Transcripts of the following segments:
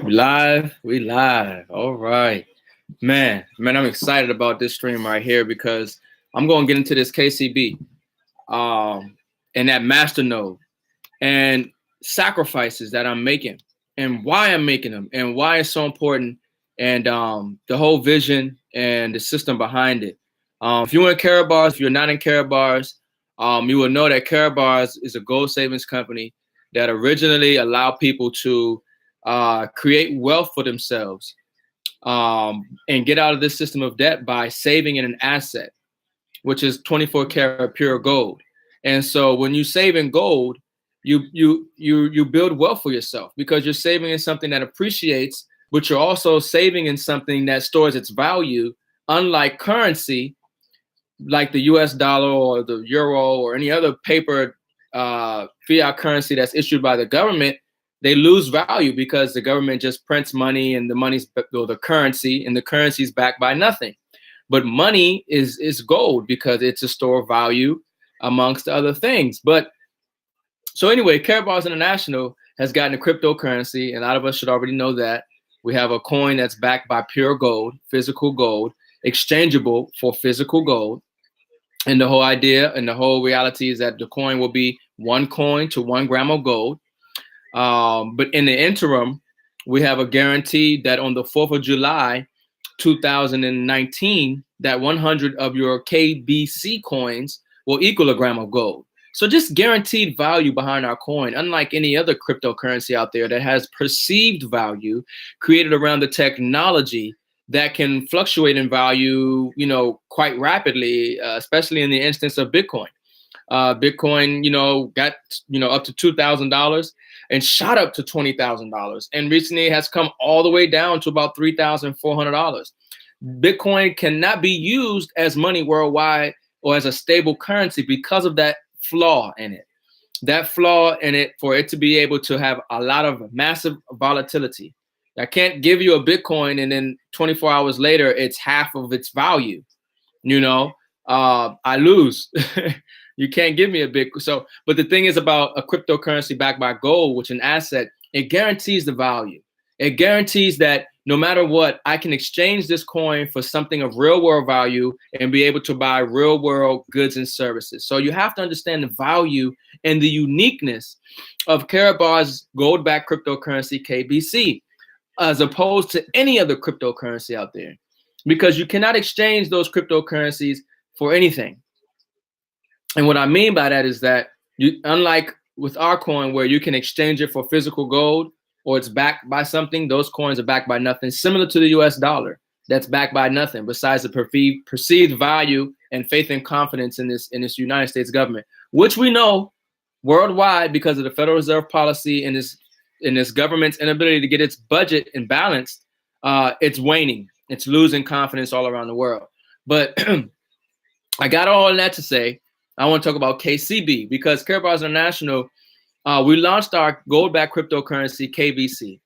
We live. All right. Man, I'm excited about this stream right here because I'm going to get into this KCB and that master node and sacrifices that I'm making and why I'm making them and why it's so important and the whole vision and the system behind it. If you're in Karatbars, if you're not in Karatbars, you will know that Karatbars is a gold savings company that originally allowed people to create wealth for themselves and get out of this system of debt by saving in an asset, which is 24 karat pure gold. And so when you save in gold, you build wealth for yourself because you're saving in something that appreciates, but you're also saving in something that stores its value, unlike currency like the US dollar or the euro or any other paper fiat currency that's issued by the government. They lose value because the government just prints money and the money's or the currency and the currency is backed by nothing. But money is gold because it's a store of value amongst other things. But so anyway, Karatbars International has gotten a cryptocurrency, and a lot of us should already know that. We have a coin that's backed by pure gold, physical gold, exchangeable for physical gold. And the whole idea and the whole reality is that the coin will be 1 coin to 1 gram of gold. But in the interim, we have a guarantee that on the 4th of July, 2019, that 100 of your KBC coins will equal a gram of gold. So just guaranteed value behind our coin, unlike any other cryptocurrency out there that has perceived value created around the technology that can fluctuate in value, quite rapidly, especially in the instance of Bitcoin. Bitcoin, got, up to $2,000 and shot up to $20,000. And recently it has come all the way down to about $3,400. Bitcoin cannot be used as money worldwide or as a stable currency because of that flaw in it. That flaw in it, for it to be able to have a lot of massive volatility. I can't give you a Bitcoin and then 24 hours later, it's half of its value. I lose. You can't give me a Bitcoin. So, but the thing is about a cryptocurrency backed by gold, which is an asset, it guarantees the value. It guarantees that no matter what, I can exchange this coin for something of real world value and be able to buy real world goods and services. So you have to understand the value and the uniqueness of Karatbars gold-backed cryptocurrency KBC, as opposed to any other cryptocurrency out there, because you cannot exchange those cryptocurrencies for anything. And what I mean by that is that unlike with our coin, where you can exchange it for physical gold or it's backed by something, those coins are backed by nothing, similar to the US dollar that's backed by nothing besides the perceived value and faith and confidence in this United States government, which we know worldwide because of the Federal Reserve policy and this government's inability to get its budget in balance, it's waning. It's losing confidence all around the world. But I got all of that to say, I want to talk about KCB because Karatbars International, we launched our gold-backed cryptocurrency KBC,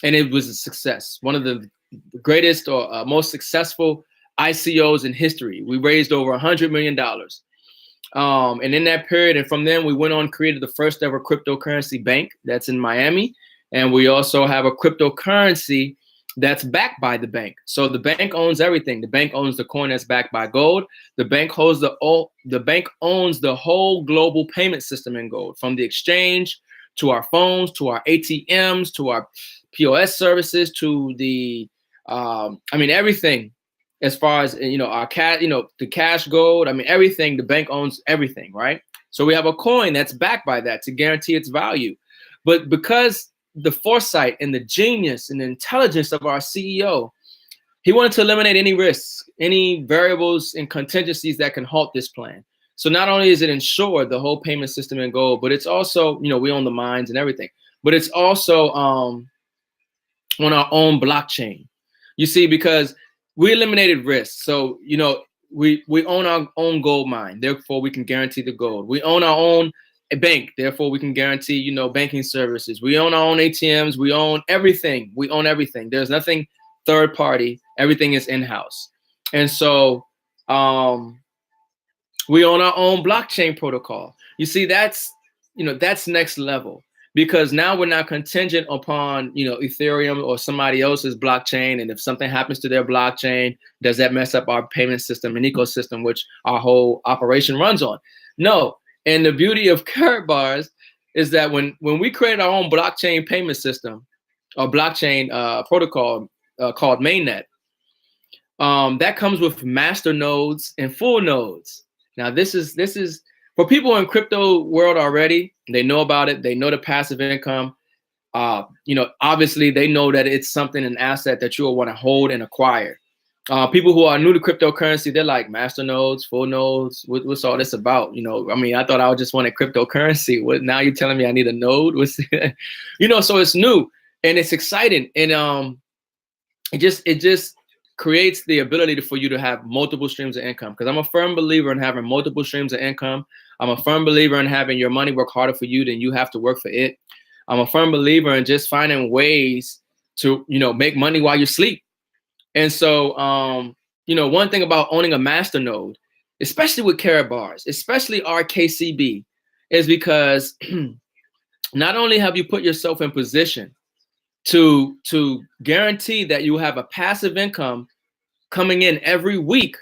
and it was a success. One of the greatest or most successful ICOs in history. We raised over $100 million. And in that period, and from then we went on, created the first ever cryptocurrency bank that's in Miami. And we also have a cryptocurrency that's backed by the bank. So the bank owns everything. The bank owns the coin that's backed by gold. The bank owns the whole global payment system in gold, from the exchange to our phones, to our ATMs, to our POS services, to the everything. As far as our the cash gold, everything. The bank owns everything, right? So we have a coin that's backed by that to guarantee its value. But because the foresight and the genius and the intelligence of our CEO, he wanted to eliminate any risks, any variables and contingencies that can halt this plan. So not only is it insured, the whole payment system in gold, but it's also, we own the mines and everything, but it's also on our own blockchain. You see, because we eliminated risks. So, we own our own gold mine, therefore we can guarantee the gold. We own our own bank, therefore we can guarantee, banking services. We own our own ATMs. We own everything. We own everything. There's nothing third party. Everything is in-house. And so we own our own blockchain protocol. You see, that's next level, because now we're not contingent upon, Ethereum or somebody else's blockchain. And if something happens to their blockchain, does that mess up our payment system and ecosystem, which our whole operation runs on? No. And the beauty of Karatbars is that when we created our own blockchain payment system or blockchain protocol called mainnet, that comes with master nodes and full nodes. Now, this is for people in crypto world already. They know about it. They know the passive income. Obviously, they know that it's something, an asset that you will want to hold and acquire. People who are new to cryptocurrency, they're like, master nodes, full nodes. What's all this about? I thought I just wanted cryptocurrency. Now you're telling me I need a node? So it's new and it's exciting, and it just creates the ability for you to have multiple streams of income. Because I'm a firm believer in having multiple streams of income. I'm a firm believer in having your money work harder for you than you have to work for it. I'm a firm believer in just finding ways to, make money while you sleep. And so, one thing about owning a master node, especially with Karatbars, especially our KCB, is because not only have you put yourself in position to guarantee that you have a passive income coming in every week,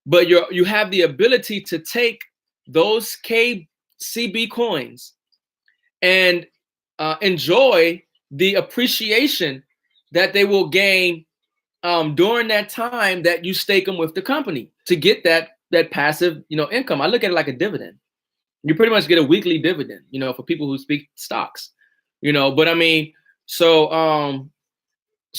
but you have the ability to take those KCB coins and enjoy the appreciation that they will gain during that time that you stake them with the company to get that passive income. I look at it like a dividend. You pretty much get a weekly dividend, for people who speak stocks, but I mean, so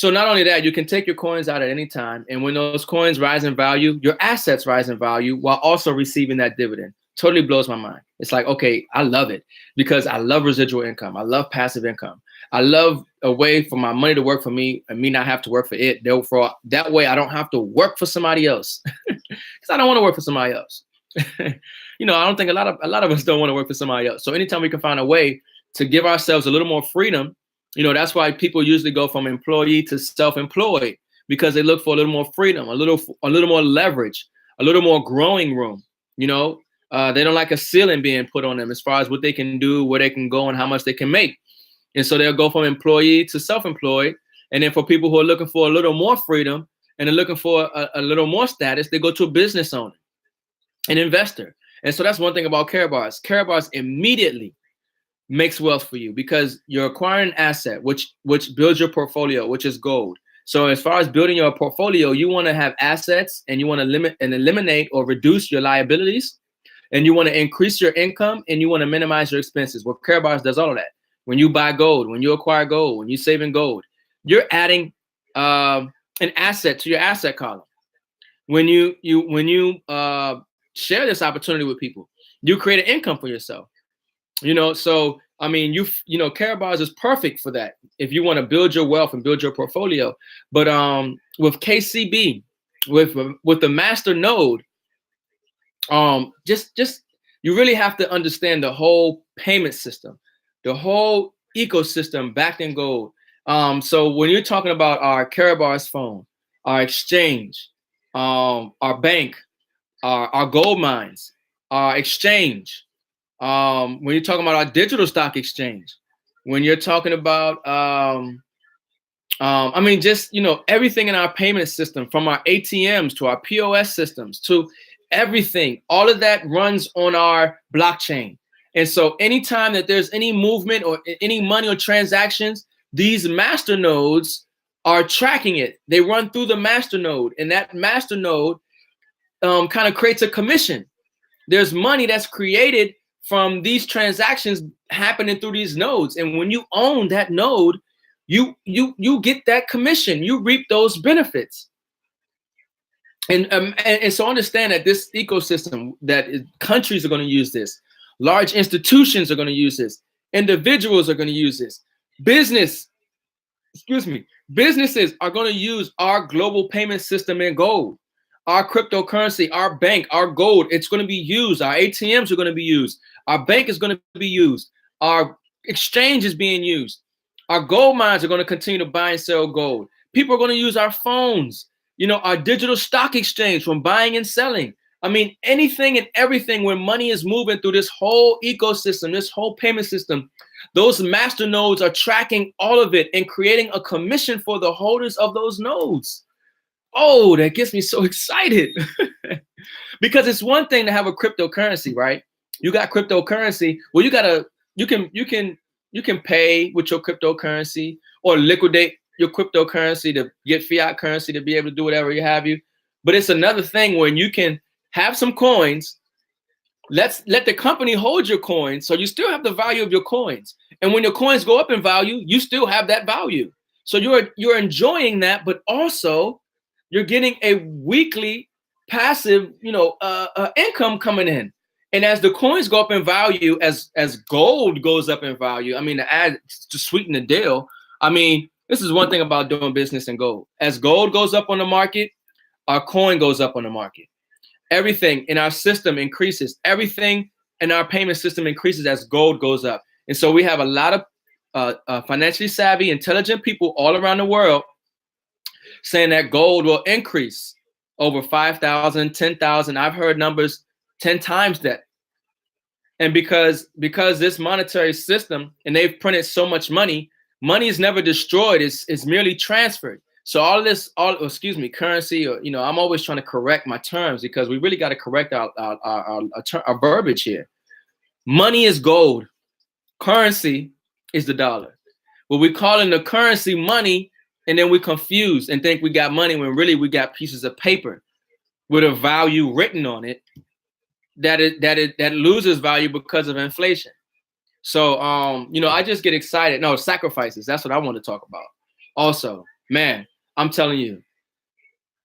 not only that, you can take your coins out at any time, and when those coins rise in value, your assets rise in value while also receiving that dividend. Totally blows my mind. It's like, okay, I love it because I love residual income. I love passive income. I love a way for my money to work for me and me not have to work for it. Therefore, that way I don't have to work for somebody else because I don't want to work for somebody else. I don't think a lot of us don't want to work for somebody else. So anytime we can find a way to give ourselves a little more freedom, that's why people usually go from employee to self-employed, because they look for a little more freedom, a little more leverage, a little more growing room. They don't like a ceiling being put on them as far as what they can do, where they can go, and how much they can make. And so they'll go from employee to self-employed. And then for people who are looking for a little more freedom and are looking for a little more status, they go to a business owner, an investor. And so that's one thing about Karatbars. Karatbars immediately makes wealth for you because you're acquiring an asset, which builds your portfolio, which is gold. So as far as building your portfolio, you want to have assets, and you want to limit and eliminate or reduce your liabilities, and you want to increase your income, and you want to minimize your expenses. Well, Karatbars does all of that. When you buy gold, when you acquire gold, when you save in gold, you're adding an asset to your asset column. When you share this opportunity with people, you create an income for yourself. So I mean, Karatbars is perfect for that if you want to build your wealth and build your portfolio. But with KCB, with the master node, just you really have to understand the whole payment system, the whole ecosystem backed in gold. So when you're talking about our Karatbars phone, our exchange, our bank, our gold mines, our exchange, when you're talking about our digital stock exchange, when you're talking about, everything in our payment system, from our ATMs to our POS systems to everything, all of that runs on our blockchain. And so anytime that there's any movement or any money or transactions, these master nodes are tracking it. They run through the master node, and that master node kind of creates a commission. There's money that's created from these transactions happening through these nodes. And when you own that node, you get that commission, you reap those benefits. And so understand that this ecosystem, that countries are going to use this, large institutions are going to use this, individuals are going to use this, businesses are going to use our global payment system in gold, our cryptocurrency, our bank, our gold. It's going to be used. Our ATMs are going to be used. Our bank is going to be used. Our exchange is being used. Our gold mines are going to continue to buy and sell gold. People are going to use our phones, our digital stock exchange, from buying and selling. I mean, anything and everything, when money is moving through this whole ecosystem, this whole payment system, Those master nodes are tracking all of it and creating a commission for the holders of those nodes. Oh, that gets me so excited. Because it's one thing to have a cryptocurrency, right? You got cryptocurrency. Well, you can pay with your cryptocurrency or liquidate your cryptocurrency to get fiat currency to be able to do whatever you have you. But it's another thing when you can have some coins. Let the company hold your coins, so you still have the value of your coins. And when your coins go up in value, you still have that value. So you're enjoying that, but also you're getting a weekly passive, income coming in. And as the coins go up in value, as gold goes up in value, I mean, to sweeten the deal, I mean, this is one thing about doing business in gold. As gold goes up on the market, our coin goes up on the market. Everything in our system increases. Everything in our payment system increases as gold goes up. And so we have a lot of financially savvy, intelligent people all around the world saying that gold will increase over 5,000, 10,000. I've heard numbers 10 times that. And because this monetary system, and they've printed so much money, money is never destroyed. It's merely transferred. So all of this, currency, or, I'm always trying to correct my terms because we really got to correct our verbiage here. Money is gold. Currency is the dollar. But we call in the currency money, and then we confuse and think we got money when really we got pieces of paper with a value written on it that loses value because of inflation. So, I just get excited. No, sacrifices. That's what I want to talk about. Also, man, I'm telling you,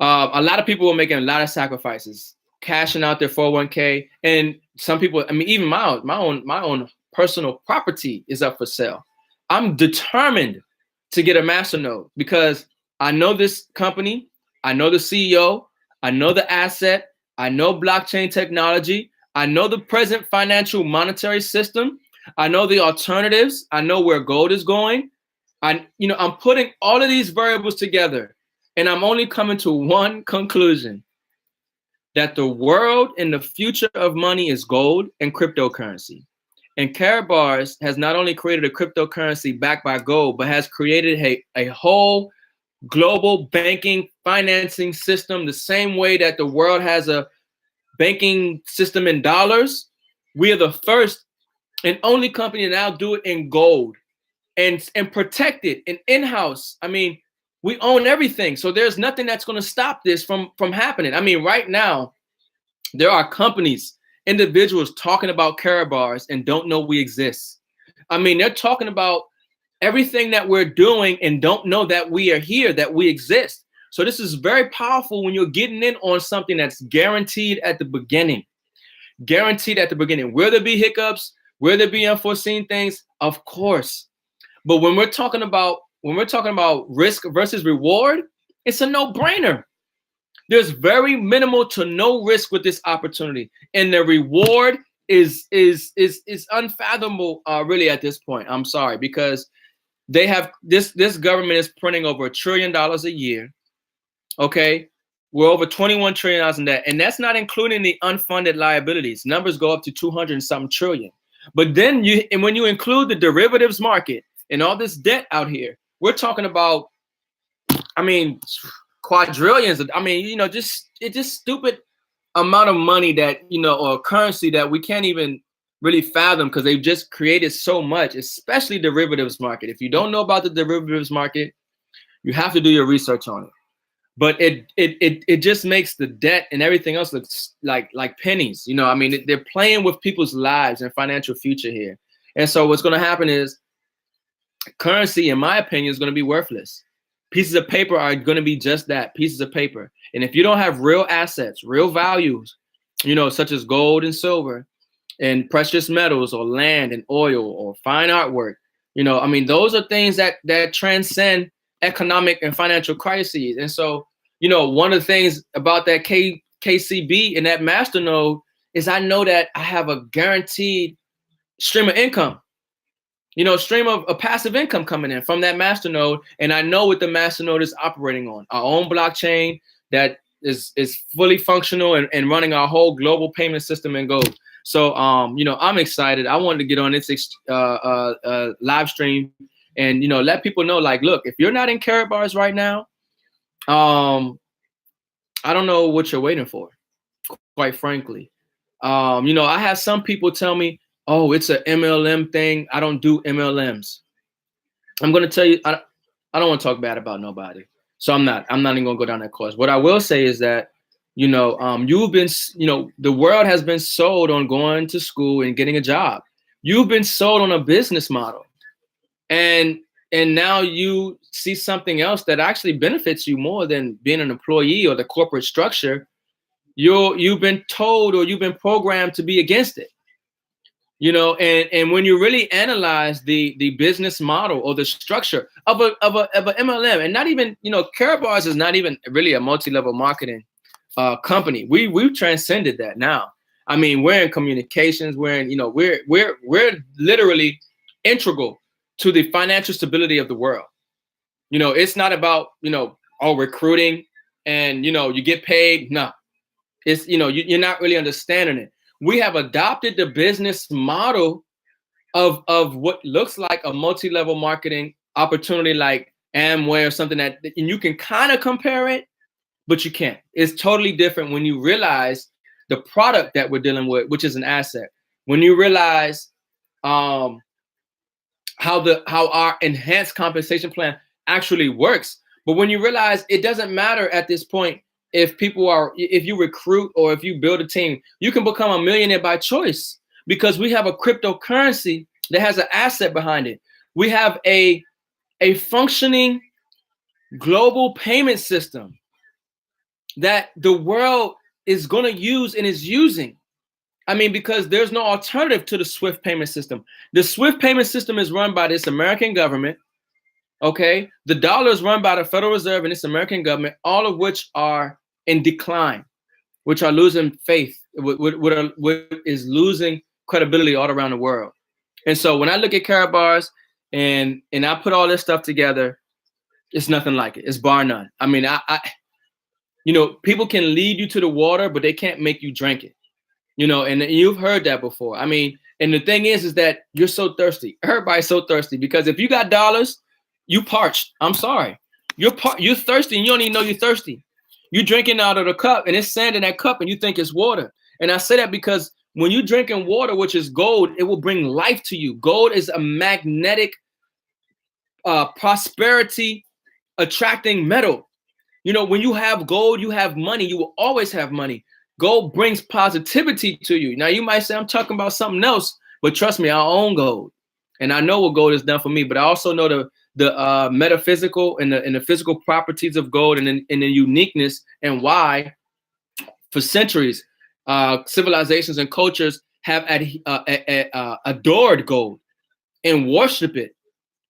a lot of people are making a lot of sacrifices, cashing out their 401k, and some people, I mean, even my own personal property is up for sale. I'm determined to get a masternode because I know this company, I know the CEO, I know the asset, I know blockchain technology, I know the present financial monetary system, I know the alternatives, I know where gold is going. I'm putting all of these variables together, and I'm only coming to one conclusion: that the world and the future of money is gold and cryptocurrency. And Karatbars has not only created a cryptocurrency backed by gold, but has created a whole global banking financing system the same way that the world has a banking system in dollars. We are the first and only company to now do it in gold and protect it and in-house. I mean, we own everything. So there's nothing that's going to stop this from happening. I mean, right now, there are companies, individuals talking about Karatbars and don't know we exist. I mean, they're talking about everything that we're doing and don't know that we are here, that we exist. So this is very powerful when you're getting in on something that's guaranteed at the beginning. Guaranteed at the beginning. Will there be hiccups? Will there be unforeseen things? Of course. But when we're talking about risk versus reward, it's a no-brainer. There's very minimal to no risk with this opportunity, and the reward is unfathomable, really, at this point. I'm sorry, because they have this government is printing over $1 trillion a year. Okay, we're over $21 trillion in debt, and that's not including the unfunded liabilities. Numbers go up to 200-something trillion. But then when you include the derivatives market and all this debt out here, we're talking about, I mean, quadrillions. I mean, it's just stupid amount of money that, or currency that we can't even really fathom because they've just created so much, especially derivatives market. If you don't know about the derivatives market, you have to do your research on it. But it just makes the debt and everything else look like pennies. I mean, they're playing with people's lives and financial future here. And so what's going to happen is currency, in my opinion, is going to be worthless. Pieces of paper are going to be just that, pieces of paper. And if you don't have real assets, real values, such as gold and silver and precious metals or land and oil or fine artwork, I mean, those are things that transcend economic and financial crises. And so, one of the things about that KCB and that masternode is I know that I have a guaranteed stream of income. Stream of passive income coming in from that masternode. And I know what the masternode is operating on. Our own blockchain that is fully functional and running our whole global payment system in gold. So, you know, I'm excited. I wanted to get on this live stream and, you know, let people know, like, look, if you're not in Karatbars right now, I don't know what you're waiting for, quite frankly. You know, I have some people tell me, oh, it's a MLM thing. I don't do MLMs. I'm going to tell you, I don't want to talk bad about nobody. So I'm not even going to go down that course. What I will say is that, you know, you know, the world has been sold on going to school and getting a job. You've been sold on a business model. And now you see something else that actually benefits you more than being an employee or the corporate structure. You've been told or you've been programmed to be against it. You know, and when you really analyze the business model or the structure of a MLM, and not even, you know, Karatbars is not even really a multi-level marketing company. We've transcended that now. I mean, we're in communications. We're in, you know, we're literally integral to the financial stability of the world. You know, it's not about, you know, recruiting and, you know, you get paid. No, it's, you know, you're not really understanding it. We have adopted the business model of what looks like a multi-level marketing opportunity like Amway or something that, and you can kind of compare it, but you can't. It's totally different when you realize the product that we're dealing with, which is an asset. When you realize how our enhanced compensation plan actually works. But when you realize it doesn't matter at this point if you recruit or if you build a team, you can become a millionaire by choice because we have a cryptocurrency that has an asset behind it. We have a functioning global payment system that the world is going to use and is using. I mean, because there's no alternative to the SWIFT payment system. The SWIFT payment system is run by this American government. Okay, the dollar is run by the Federal Reserve and this American government, all of which are in decline, which are losing faith, what is losing credibility all around the world. And so when I look at Karatbars and I put all this stuff together, it's nothing like it. It's bar none. I mean, you know, people can lead you to the water, but they can't make you drink it. You know, and you've heard that before. I mean, and the thing is that you're so thirsty. Everybody's so thirsty because if you got dollars, you parched. I'm sorry. You're thirsty and you don't even know you're thirsty. You're drinking out of the cup and it's sand in that cup and you think it's water. And I say that because when you're drinking water, which is gold, it will bring life to you. Gold is a magnetic prosperity attracting metal. You know, when you have gold, you have money. You will always have money. Gold brings positivity to you. Now, you might say, I'm talking about something else, but trust me, I own gold. And I know what gold has done for me, but I also know the metaphysical and the physical properties of gold and the uniqueness and why for centuries, civilizations and cultures have adored gold and worship it,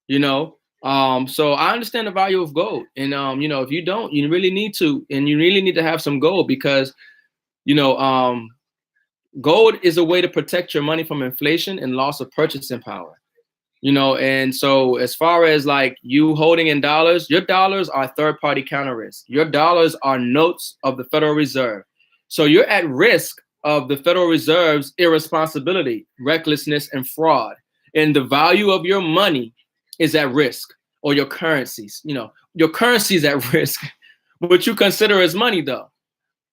you know. So I understand the value of gold. And, you know, if you don't, you really need to, and you really need to have some gold because, you know, gold is a way to protect your money from inflation and loss of purchasing power, you know. And so as far as like you holding in dollars, your dollars are third-party counter risk. Your dollars are notes of the Federal Reserve. So you're at risk of the Federal Reserve's irresponsibility, recklessness, and fraud. And the value of your money is at risk, or your currencies. You know, your currency is at risk, what you consider as money though.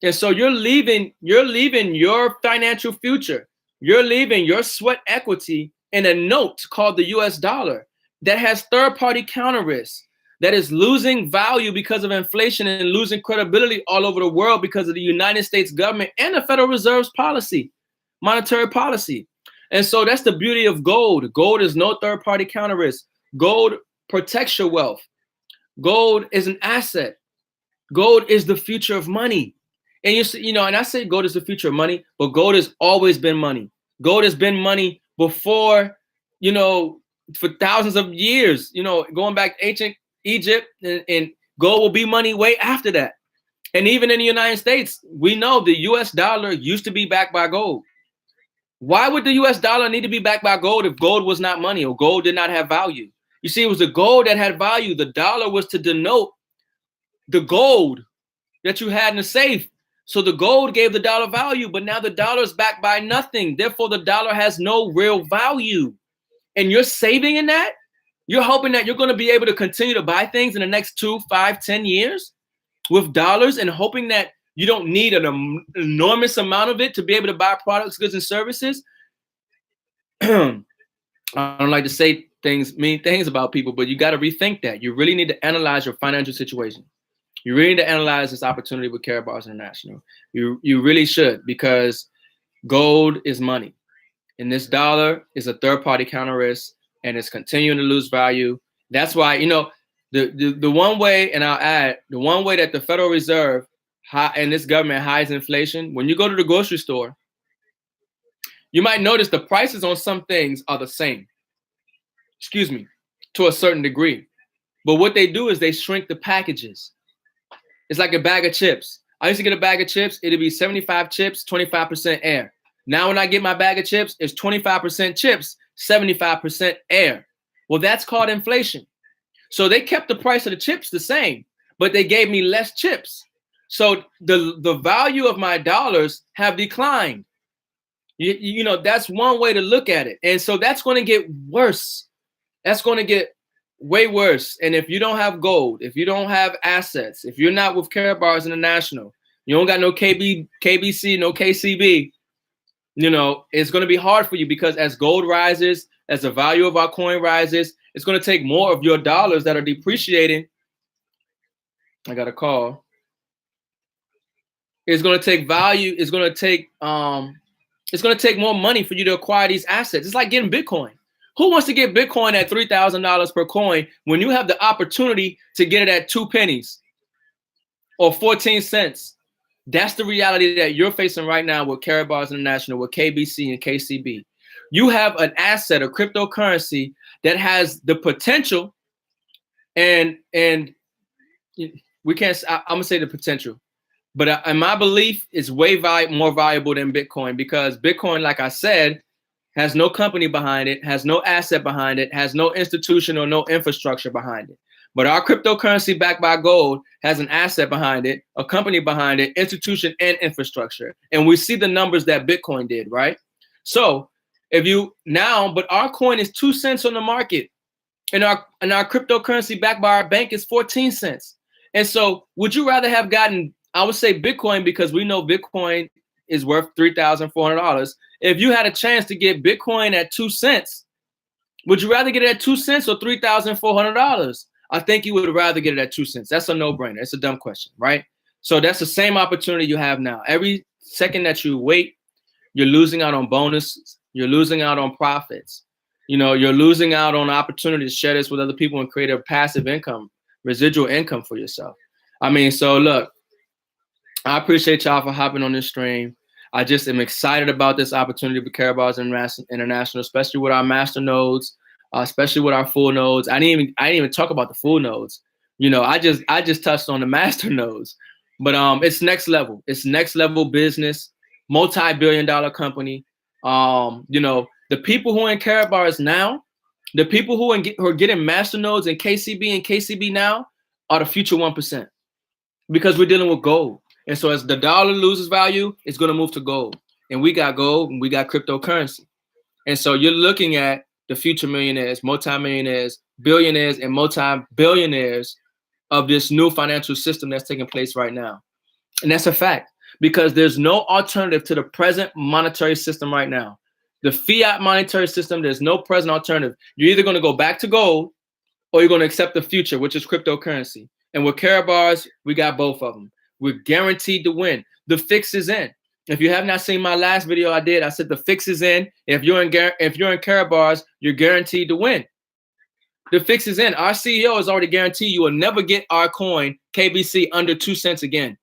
And so you're leaving your financial future. You're leaving your sweat equity in a note called the US dollar that has third-party counter risk, that is losing value because of inflation and losing credibility all over the world because of the United States government and the Federal Reserve's policy, monetary policy. And so that's the beauty of gold. Gold is no third-party counter risk. Gold protects your wealth. Gold is an asset. Gold is the future of money. And you know, and I say gold is the future of money, but gold has always been money. Gold has been money before, you know, for thousands of years, you know, going back to ancient Egypt, and gold will be money way after that. And even in the United States, we know the US dollar used to be backed by gold. Why would the US dollar need to be backed by gold if gold was not money or gold did not have value? You see, it was the gold that had value. The dollar was to denote the gold that you had in the safe. So the gold gave the dollar value, but now the dollar is backed by nothing. Therefore, the dollar has no real value. And you're saving in that? You're hoping that you're going to be able to continue to buy things in the next 2, 5, 10 years with dollars, and hoping that you don't need an enormous amount of it to be able to buy products, goods, and services. I don't like to say mean things about people, but you got to rethink that. You really need to analyze your financial situation. You really need to analyze this opportunity with Karatbars International. You really should, because gold is money, and this dollar is a third-party counter risk, and it's continuing to lose value. That's why, the one way, and I'll add, the one way that the Federal Reserve and this government hides inflation, when you go to the grocery store, you might notice the prices on some things are the same, to a certain degree. But what they do is they shrink the packages. It's like a bag of chips. I used to get a bag of chips. It'd be 75 chips, 25% air. Now when I get my bag of chips, it's 25% chips, 75% air. Well, that's called inflation. So they kept the price of the chips the same, but they gave me less chips. So the value of my dollars have declined. That's one way to look at it. And so that's going to get worse. That's going to get way worse. And if you don't have gold, if you don't have assets, if you're not with Karatbars International, you don't got no KBC, no KCB, it's going to be hard for you, because as gold rises, as the value of our coin rises, it's going to take more of your dollars that are depreciating. I got a call. It's going to take value. It's going to take more money for you to acquire these assets. It's like getting Bitcoin. Who wants to get Bitcoin at $3,000 per coin when you have the opportunity to get it at 2 pennies or 14 cents? That's the reality that you're facing right now with Karatbars International, with KBC and KCB. You have an asset, a cryptocurrency that has the potential, and we can't. I'm gonna say the potential, but in my belief, it's way more valuable than Bitcoin, because Bitcoin, like I said, has no company behind it, has no asset behind it, has no institution or no infrastructure behind it. But our cryptocurrency backed by gold has an asset behind it, a company behind it, institution, and infrastructure. And we see the numbers that Bitcoin did, right? So but our coin is 2 cents on the market, and our cryptocurrency backed by our bank is 14 cents. And so would you rather have gotten, I would say Bitcoin, because we know Bitcoin is worth $3,400. If you had a chance to get Bitcoin at 2 cents, would you rather get it at 2 cents or $3,400? I think you would rather get it at 2 cents. That's a no-brainer. It's a dumb question, right? So that's the same opportunity you have now. Every second that you wait, you're losing out on bonuses. You're losing out on profits. You're losing out on opportunities to share this with other people and create a passive income, residual income for yourself. So look, I appreciate y'all for hopping on this stream. I just am excited about this opportunity with Karatbars International, especially with our master nodes, especially with our full nodes. I didn't even talk about the full nodes. I just touched on the master nodes, but it's next level. It's next level business, multi-billion-dollar company. The people who are in Karatbars now, the people who are getting master nodes in KCB and KCB now are the future 1%, because we're dealing with gold. And so as the dollar loses value, it's going to move to gold. And we got gold and we got cryptocurrency. And so you're looking at the future millionaires, multimillionaires, billionaires, and multi-billionaires of this new financial system that's taking place right now. And that's a fact, because there's no alternative to the present monetary system right now. The fiat monetary system, there's no present alternative. You're either going to go back to gold or you're going to accept the future, which is cryptocurrency. And with Karatbars, we got both of them. We're guaranteed to win. The fix is in. If you have not seen my last video I did, I said the fix is in. If you're in Karatbars, you're guaranteed to win. The fix is in. Our CEO has already guaranteed you will never get our coin, KBC, under 2 cents again.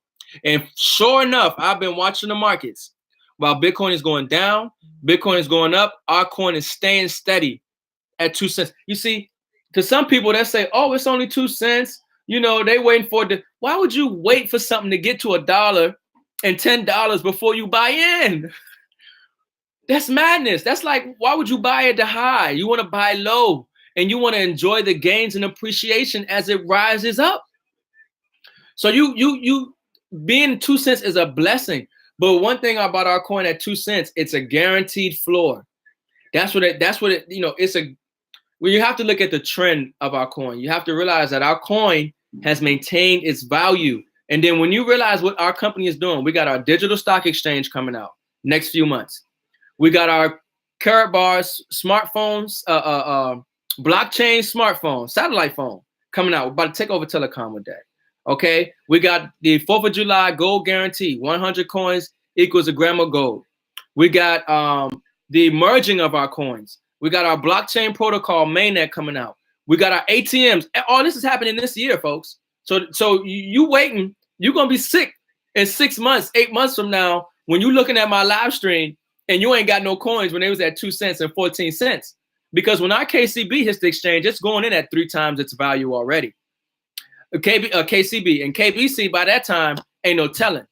And sure enough, I've been watching the markets. While Bitcoin is going down, Bitcoin is going up, our coin is staying steady at 2 cents. You see, to some people, they say, oh, it's only 2 cents. They waiting for it. Why would you wait for something to get to $1 and $10 before you buy in? That's madness. That's like, why would you buy at the high? You want to buy low, and you want to enjoy the gains and appreciation as it rises up. So being 2 cents is a blessing. But one thing about our coin at 2 cents, it's a guaranteed floor. That's what it, you know, it's a, when you have to look at the trend of our coin, you have to realize that our coin has maintained its value. And then when you realize what our company is doing, we got our digital stock exchange coming out next few months. We got our Karatbars smartphones, blockchain smartphone, satellite phone coming out. We're about to take over telecom with that. Okay, we got the 4th of July gold guarantee, 100 coins equals a gram of gold. We got the merging of our coins. We got our blockchain protocol mainnet coming out. We got our ATMs. All this is happening this year, folks. So you waiting, you're gonna be sick in 6 months, 8 months from now when you're looking at my live stream and you ain't got no coins when it was at 2 cents and 14 cents. Because when our KCB hits the exchange, it's going in at 3 times its value already. KCB and KBC by that time ain't no telling.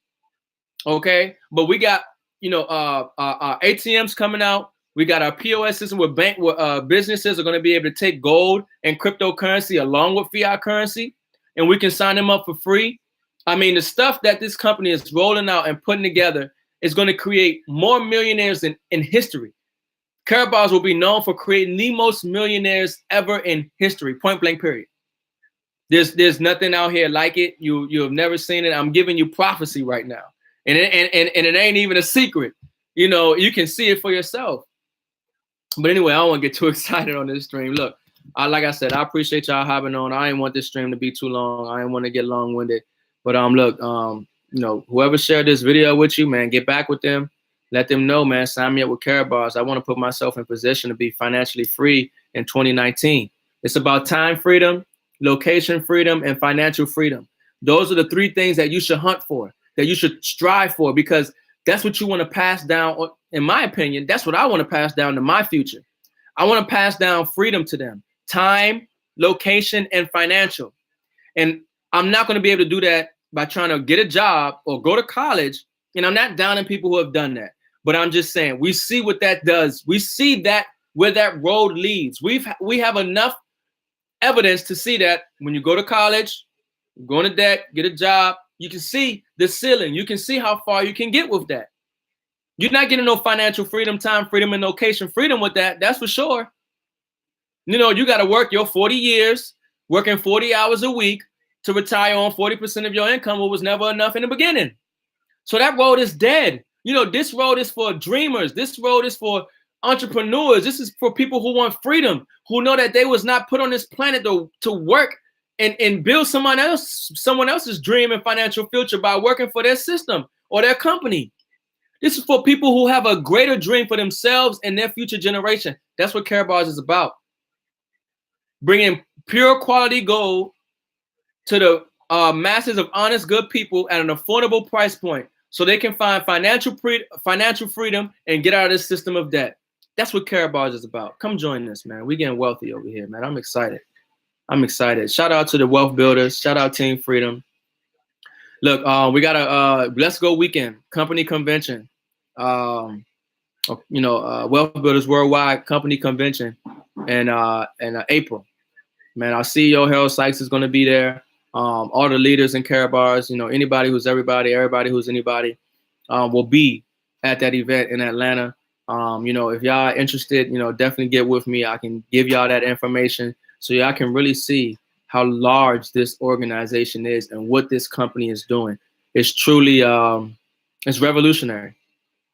Okay, but we got, you know, our ATMs coming out. We got our POS system where businesses are going to be able to take gold and cryptocurrency along with fiat currency, and we can sign them up for free. I mean, the stuff that this company is rolling out and putting together is going to create more millionaires in history. Karatbars will be known for creating the most millionaires ever in history, point blank period. There's nothing out here like it. You have never seen it. I'm giving you prophecy right now. And it ain't even a secret. You know, you can see it for yourself. But anyway, I don't want to get too excited on this stream. Look, like I said, I appreciate y'all hopping on. I didn't want this stream to be too long. I didn't want to get long-winded. But look, you know, whoever shared this video with you, man, get back with them. Let them know, man, sign me up with Karatbars. I want to put myself in position to be financially free in 2019. It's about time freedom, location freedom, and financial freedom. Those are the 3 things that you should hunt for, that you should strive for, because that's what you want to pass down. In my opinion, that's what I want to pass down to my future. I want to pass down freedom to them, time, location, and financial. And I'm not going to be able to do that by trying to get a job or go to college. And I'm not downing people who have done that. But I'm just saying, we see what that does. We see that where that road leads. We have enough evidence to see that when you go to college, go into debt, get a job, you can see the ceiling. You can see how far you can get with that. You're not getting no financial freedom, time freedom, and location freedom with that. That's for sure. You know, you got to work your 40 years, working 40 hours a week to retire on 40% of your income, what was never enough in the beginning. So that road is dead. You know, this road is for dreamers. This road is for entrepreneurs. This is for people who want freedom, who know that they was not put on this planet to work and build someone else's dream and financial future by working for their system or their company. This is for people who have a greater dream for themselves and their future generation. That's what Karatbars is about. Bringing pure quality gold to the masses of honest, good people at an affordable price point, so they can find financial freedom and get out of this system of debt. That's what Karatbars is about. Come join us, man. We're getting wealthy over here, man. I'm excited. I'm excited. Shout out to the wealth builders. Shout out Team Freedom. Look, we got a Let's Go weekend company convention. You know, Wealth Builders Worldwide company convention in April. Man, our CEO Harold Sykes is going to be there. All the leaders in Karatbars, you know, anybody who's everybody who's anybody, will be at that event in Atlanta. You know, if y'all are interested, you know, definitely get with me. I can give y'all that information so y'all can really see how large this organization is and what this company is doing. It's truly, it's revolutionary.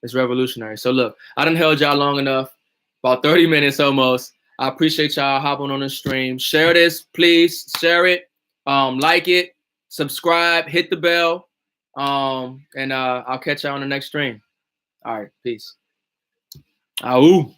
It's revolutionary. So look, I done held y'all long enough, about 30 minutes almost. I appreciate y'all hopping on the stream. Share this, please. Share it. Like it, subscribe, hit the bell, and I'll catch y'all on the next stream. All right, peace. Ahoo.